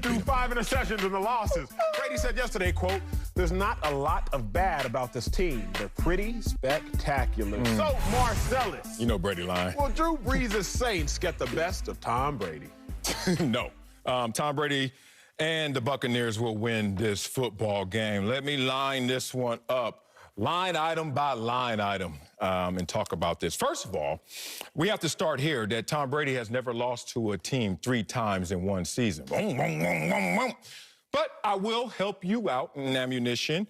threw 5 interceptions in the losses. Brady said yesterday, quote, "There's not a lot of bad about this team. They're pretty spectacular." So, Marcellus. You know Brady lying. Will Drew Brees' Saints get the best of Tom Brady? No. Tom Brady and the Buccaneers will win this football game. Let me line this one up, line item by line item, and talk about this. First of all, we have to start here that Tom Brady has never lost to a team 3 times in one season. But I will help you out in ammunition.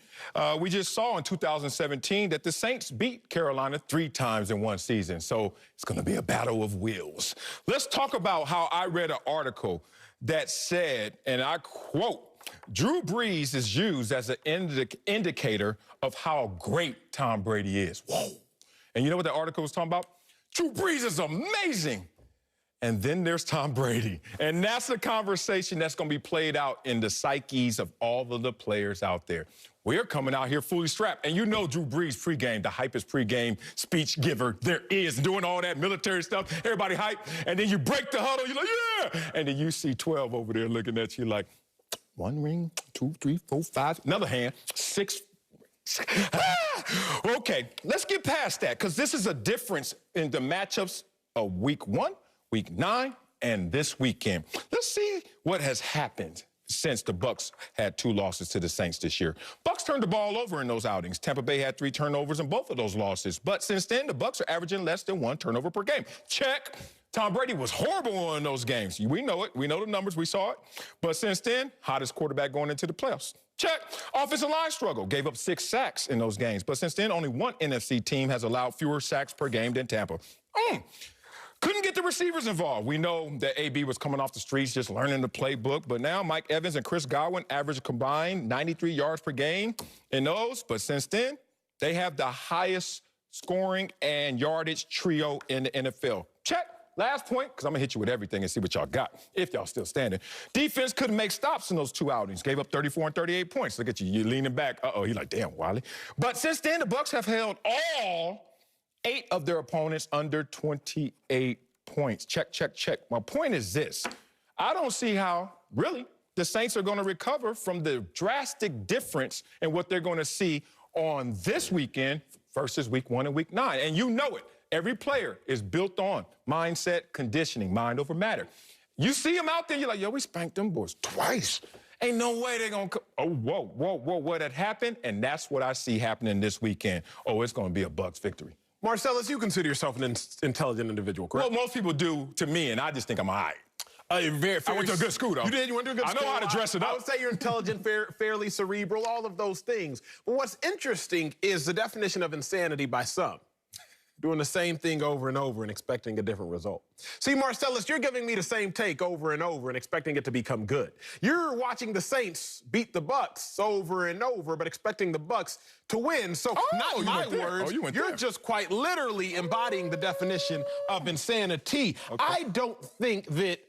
We just saw in 2017 that the Saints beat Carolina 3 times in one season. So it's going to be a battle of wills. Let's talk about how I read an article that said, and I quote, "Drew Brees is used as an indicator of how great Tom Brady is." Whoa. And you know what the article was talking about? Drew Brees is amazing. And then there's Tom Brady. And that's the conversation that's going to be played out in the psyches of all of the players out there. We're coming out here fully strapped. And you know Drew Brees pregame, the hypest pregame speech giver there is, doing all that military stuff, everybody hype. And then you break the huddle, you're like, yeah! And then you see 12 over there looking at you like, 1 ring, 2, 3, 4, 5, another hand, 6. Okay, let's get past that, because this is a difference in the matchups of week 1, week 9, and this weekend. Let's see what has happened since the Bucs had 2 losses to the Saints this year. Bucs turned the ball over in those outings. Tampa Bay had 3 turnovers in both of those losses. But since then, the Bucs are averaging less than 1 turnover per game. Check. Tom Brady was horrible in those games. We know it. We know the numbers. We saw it. But since then, hottest quarterback going into the playoffs. Check. Offensive line struggle. Gave up 6 sacks in those games. But since then, only 1 NFC team has allowed fewer sacks per game than Tampa. Couldn't get the receivers involved. We know that AB was coming off the streets just learning the playbook, but now Mike Evans and Chris Godwin average a combined 93 yards per game in those. But since then, they have the highest scoring and yardage trio in the NFL. Check. Last point, because I'm going to hit you with everything and see what y'all got, if y'all still standing. Defense couldn't make stops in those 2 outings. Gave up 34 and 38 points. Look at you. You're leaning back. Uh-oh, you're like, damn, Wiley. But since then, the Bucs have held all 8 of their opponents under 28 points. Check, check, check. My point is this. I don't see how, really, the Saints are going to recover from the drastic difference in what they're going to see on this weekend versus week 1 and week 9. And you know it. Every player is built on mindset, conditioning, mind over matter. You see them out there, you're like, yo, we spanked them boys twice. Ain't no way they're going to – oh, whoa, whoa, whoa, what had happened? And that's what I see happening this weekend. Oh, it's going to be a Bucs victory. Marcellus, you consider yourself an intelligent individual, correct? Well, most people do to me, and I just think I'm all right. I went to a good school, though. You did? You went to a good school? I know how to dress it up. I would say you're intelligent, fairly cerebral, all of those things. But what's interesting is the definition of insanity by some. Doing the same thing over and over and expecting a different result. See, Marcellus, you're giving me the same take over and over and expecting it to become good. You're watching the Saints beat the Bucs over and over, but expecting the Bucs to win. So, not my words, you're just quite literally embodying the definition of insanity. Okay. I don't think that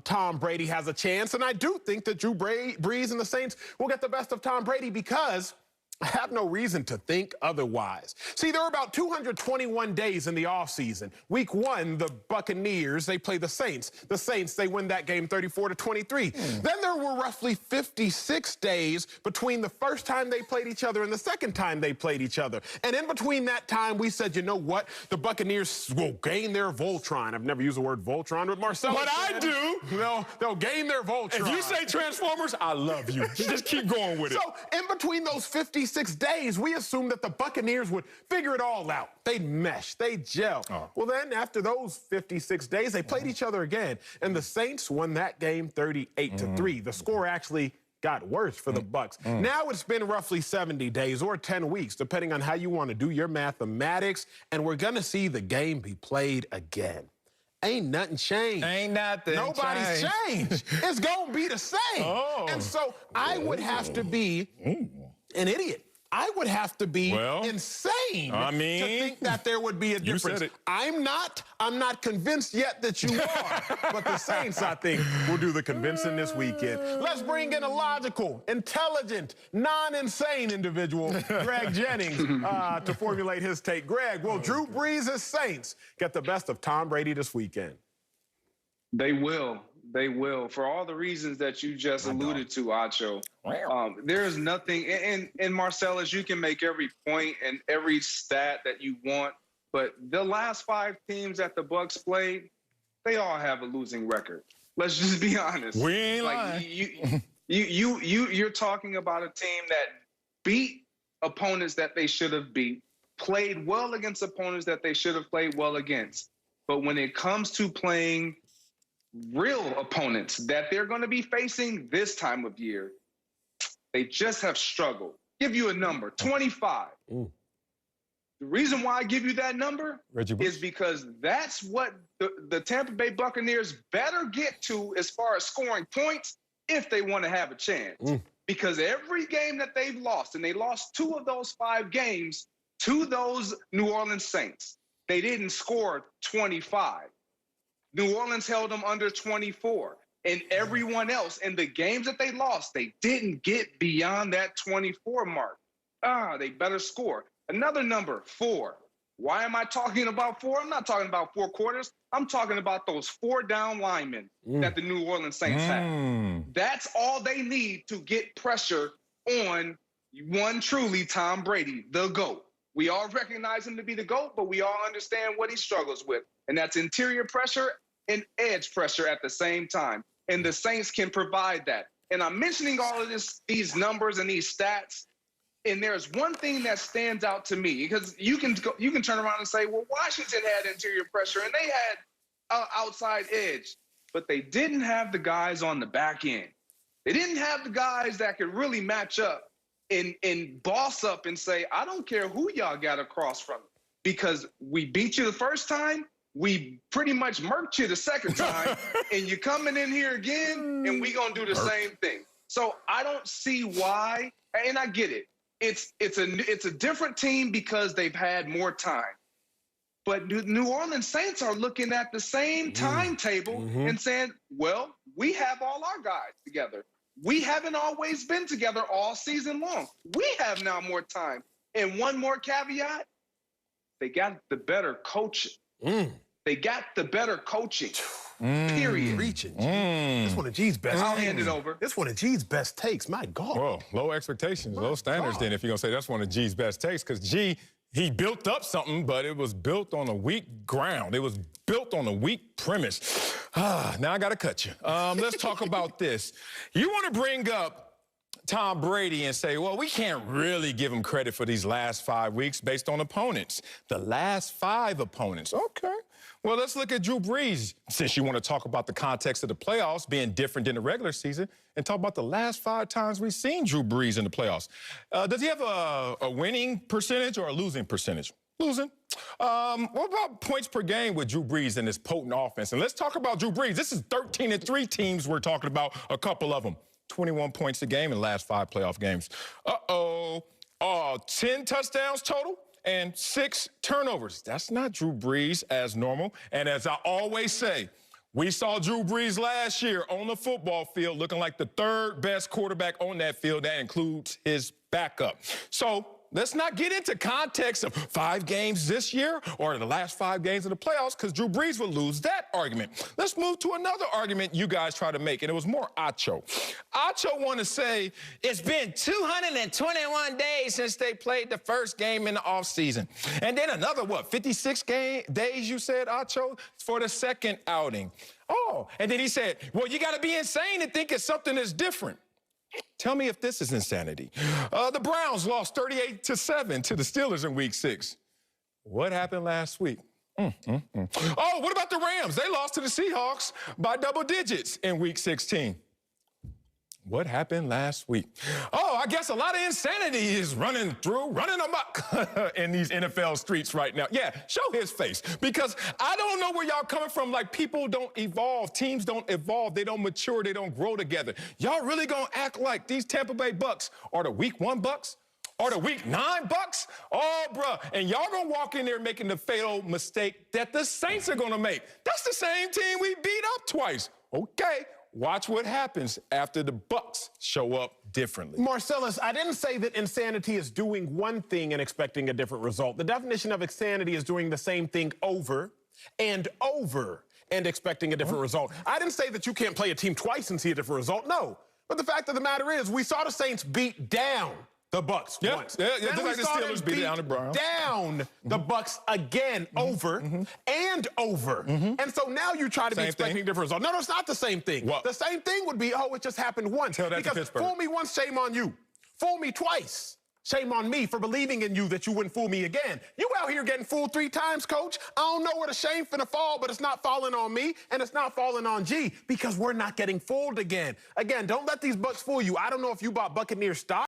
Tom Brady has a chance, and I do think that Drew Brees and the Saints will get the best of Tom Brady because I have no reason to think otherwise. See, there are about 221 days in the offseason. Week 1, the Buccaneers, they play the Saints. The Saints, they win that game 34-23. Then there were roughly 56 days between the first time they played each other and the second time they played each other. And in between that time, we said, you know what? The Buccaneers will gain their Voltron. I've never used the word Voltron, but Marcellus But I do. They'll gain their Voltron. If you say Transformers, I love you. Just keep going with it. So, in between those 56 days, we assumed that the Buccaneers would figure it all out. They'd mesh, they'd gel. Well, then, after those 56 days, they played each other again, and the Saints won that game 38-3. The score actually got worse for the Bucs. Now it's been roughly 70 days or 10 weeks, depending on how you want to do your mathematics, and we're going to see the game be played again. Ain't nothing changed. Ain't nothing Nobody's changed. It's going to be the same. And so I would have to be an idiot. I would have to be insane to think that there would be a difference. You said it. I'm not convinced yet that you are, but the Saints, I think, will do the convincing this weekend. Let's bring in a logical, intelligent, non-insane individual, Greg Jennings, to formulate his take. Greg, will Drew Brees' Saints get the best of Tom Brady this weekend? They will. They will, for all the reasons that you just alluded to, Acho. There's nothing, and Marcellus, you can make every point and every stat that you want, but the last 5 teams that the Bucks played, they all have a losing record. Let's just be honest. We ain't lying. You're talking about a team that beat opponents that they should have beat, played well against opponents that they should have played well against. But when it comes to playing real opponents that they're going to be facing this time of year, they just have struggled. Give you a number, 25. The reason why I give you that number is because that's what the Tampa Bay Buccaneers better get to as far as scoring points if they want to have a chance. Because every game that they've lost, and they lost 2 of those 5 games to those New Orleans Saints, they didn't score 25. New Orleans held them under 24. And everyone else in the games that they lost, they didn't get beyond that 24 mark. They better score. Another number, 4. Why am I talking about 4? I'm not talking about 4 quarters. I'm talking about those 4 down linemen that the New Orleans Saints have. That's all they need to get pressure on one truly Tom Brady, the GOAT. We all recognize him to be the GOAT, but we all understand what he struggles with. And that's interior pressure and edge pressure at the same time. And the Saints can provide that. And I'm mentioning all of these numbers and these stats. And there's one thing that stands out to me, because you can turn around and say, well, Washington had interior pressure and they had outside edge, but they didn't have the guys on the back end. They didn't have the guys that could really match up and boss up and say, I don't care who y'all got across from, because we beat you the first time, we pretty much murked you the second time, and you're coming in here again, and we gonna do the same thing. So I don't see why, and I get it. It's a different team because they've had more time. But New Orleans Saints are looking at the same timetable and saying, well, we have all our guys together. We haven't always been together all season long. We have now more time. And one more caveat, they got the better coaching. They got the better coaching. Period. Reaching. It's one of G's best. I'll hand it over. It's one of G's best takes. My God. Well, low expectations, low standards then, if you're going to say that's one of G's best takes, because G, he built up something, but it was built on a weak ground. It was built on a weak premise. Now I got to cut you. Let's talk about this. You want to bring up Tom Brady and say, well, we can't really give him credit for these last 5 weeks based on opponents. The last 5 opponents. Okay. Well, let's look at Drew Brees, since you want to talk about the context of the playoffs being different than the regular season, and talk about the last 5 times we've seen Drew Brees in the playoffs. Does he have a winning percentage or a losing percentage? Losing. What about points per game with Drew Brees and this potent offense? And let's talk about Drew Brees. This is 13-3 teams we're talking about, a couple of them. 21 points a game in the last 5 playoff games. 10 touchdowns total and 6 turnovers. That's not Drew Brees as normal. And as I always say, we saw Drew Brees last year on the football field looking like the 3rd best quarterback on that field. That includes his backup. So let's not get into context of 5 games this year or the last 5 games of the playoffs, because Drew Brees would lose that argument. Let's move to another argument you guys try to make, and it was more Acho. Acho want to say it's been 221 days since they played the first game in the offseason. And then another, 56 days, you said, Acho, for the second outing. Oh, and then he said, well, you got to be insane to think it's something that's different. Tell me if this is insanity. The Browns lost 38-7 to the Steelers in Week 6. What happened last week? Oh, what about the Rams? They lost to the Seahawks by double digits in Week 16. What happened last week? Oh, I guess a lot of insanity is running amok in these NFL streets right now. Yeah, show his face, because I don't know where y'all coming from. Like, people don't evolve. Teams don't evolve. They don't mature. They don't grow together. Y'all really gonna act like these Tampa Bay Bucks are the Week 1 Bucks? Or the Week 9 Bucks? Oh, bruh. And y'all gonna walk in there making the fatal mistake that the Saints are gonna make. That's the same team we beat up twice. Okay. Watch what happens after the Bucks show up differently. Marcellus, I didn't say that insanity is doing one thing and expecting a different result. The definition of insanity is doing the same thing over and over and expecting a different result. I didn't say that you can't play a team twice and see a different result. No. But the fact of the matter is, we saw the Saints beat down the Bucks once. Yeah, then just we like the saw them Steelers beat down the Browns. Down the Bucks again, over and over. And so now you try to be expecting a different result. No, it's not the same thing. What? The same thing would be, oh, it just happened once. Tell that to because Pittsburgh. fool me once, shame on you. Fool me twice. Shame on me for believing in you that you wouldn't fool me again. You out here getting fooled 3 times, coach. I don't know where the shame finna fall, but it's not falling on me, and it's not falling on G, because we're not getting fooled again. Again, don't let these Bucks fool you. I don't know if you bought Buccaneer stock.